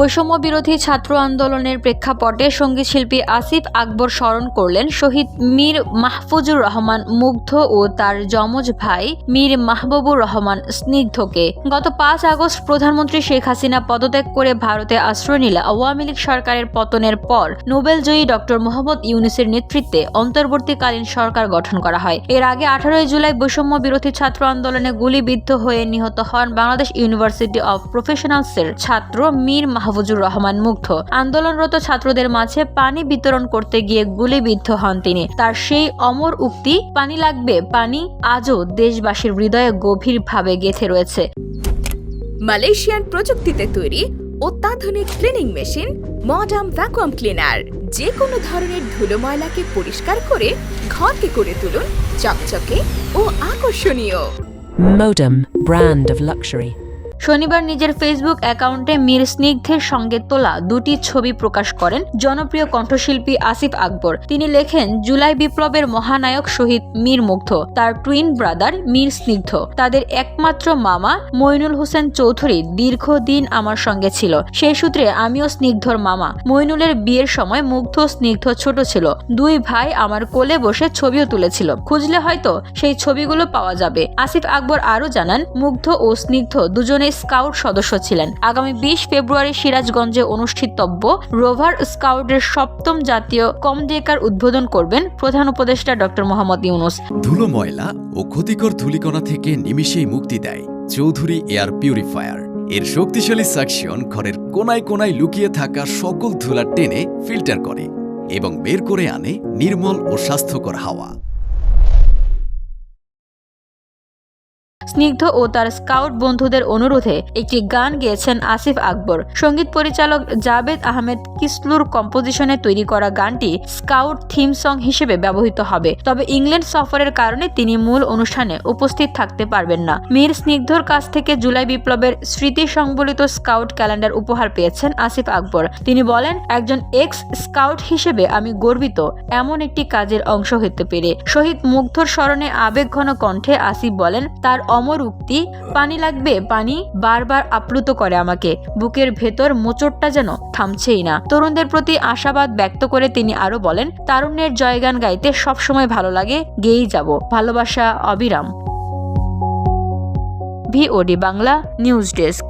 বৈষম্য বিরোধী ছাত্র আন্দোলনের প্রেক্ষাপটে সঙ্গীতশিল্পী আসিফ আকবর স্মরণ করলেন শহীদ মীর মাহফুজুর রহমান মুগ্ধ ও তার যমজ ভাই মীর মাহবুবুর রহমান স্নিগ্ধকে। গত 5 আগস্ট প্রধানমন্ত্রী শেখ হাসিনা পদত্যাগ করে ভারতে আশ্রয় নিলে আওয়ামী লীগ সরকারের পতনের পর নোবেলজয়ী ডক্টর মোহাম্মদ ইউনূসের নেতৃত্বে অন্তর্বর্তীকালীন সরকার গঠন করা হয়। এর আগে 18 জুলাই বৈষম্য বিরোধী ছাত্র আন্দোলনে গুলিবিদ্ধ হয়ে নিহত হন বাংলাদেশ ইউনিভার্সিটি অব প্রফেশনালসের ছাত্র মীর মাহফুজুর রহমান মুগ্ধ। আন্দোলনরত ছাত্রদের মাঝে পানি বিতরণ করতে গিয়ে গুলিবিদ্ধ হন তিনি। তার সেই অমর উক্তি পানি লাগবে পানি আজও দেশবাসীর হৃদয়ে গভীরভাবে গেঁথে রয়েছে। মালয়েশিয়ান প্রযুক্তিতে তৈরি অত্যাধুনিক cleaning machine modern vacuum cleaner যে কোনো ধরনের ধুলো ময়লাকে পরিষ্কার করে ঘরকে করে তুলুন চকচকে ও আকর্ষণীয়। Modem, brand of luxury. শনিবার নিজের ফেসবুক অ্যাকাউন্টে মীর স্নিগ্ধের সঙ্গে তোলা 2টি ছবি প্রকাশ করেন জনপ্রিয় কণ্ঠশিল্পী আসিফ আকবর। তিনি লেখেন, জুলাই বিপ্লবের মহানায়ক শহীদ মীর মুগ্ধ, তার টুইন ব্রাদার মীর স্নিগ্ধ, তাদের একমাত্র মামা মইনুল হোসেন চৌধুরী দীর্ঘদিন আমার সঙ্গে ছিল। সেই সূত্রে আমিও স্নিগ্ধর মামা। মইনুলের বিয়ের সময় মুগ্ধ স্নিগ্ধ ছোট ছিল। 2 ভাই আমার কোলে বসে ছবিও তুলেছিল। খুঁজলে হয়তো সেই ছবিগুলো পাওয়া যাবে। আসিফ আকবর আরও জানান, মুগ্ধ ও স্নিগ্ধ দুজনে স্কাউট সদস্য ছিলেন। আগামী 20 ফেব্রুয়ারি সিরাজগঞ্জে অনুষ্ঠিতব্য রোভার স্কাউটের 7ম জাতীয় কমডেকার উদ্বোধন করবেন প্রধান উপদেষ্টা ডক্টর মোহাম্মদ ইউনূস। ধুলো ময়লা ও ক্ষতিকর ধূলিকণা থেকে নিমিষেই মুক্তি দেয় চৌধুরী এয়ার পিউরিফায়ার। এর শক্তিশালী সাকশন ঘরের কোনায় কোনায় লুকিয়ে থাকা সকল ধুলা টেনে ফিল্টার করে এবং বের করে আনে নির্মল ও স্বাস্থ্যকর হাওয়া। স্নিগ্ধ ও তার স্কাউট বন্ধুদের অনুরোধে একটি গান গেয়েছেন আসিফ আকবর। সঙ্গীত পরিচালক জাবেদ আহমেদ কিসলুর কম্পোজিশনে তৈরি করা গানটি স্কাউট থিম সং হিসেবে ব্যবহৃত হবে। তবে ইংল্যান্ড সফরের কারণে তিনি মূল অনুষ্ঠানে উপস্থিত থাকতে পারবেন না। মীর স্নিগ্ধর কাছ থেকে জুলাই বিপ্লবের স্মৃতি সংবলিত স্কাউট ক্যালেন্ডার উপহার পেয়েছেন আসিফ আকবর। তিনি বলেন, একজন এক্স স্কাউট হিসেবে আমি গর্বিত এমন একটি কাজের অংশ হতে পেরে। শহীদ মুগ্ধর স্মরণে আবেগঘন কণ্ঠে আসিফ বলেন, তার অমর উক্তি পানি লাগবে পানি বারবার আপ্লুত করে আমাকে। বুকের ভেতর মোচড়টা যেন থামছেই না। তরুণদের প্রতি আশাবাদ ব্যক্ত করে তিনি আরো বলেন, তারুণ্যের জয়গান গাইতে সবসময় ভালো লাগে, গেয়েই যাব। ভালোবাসা অবিরাম। VOD Bangla news desk.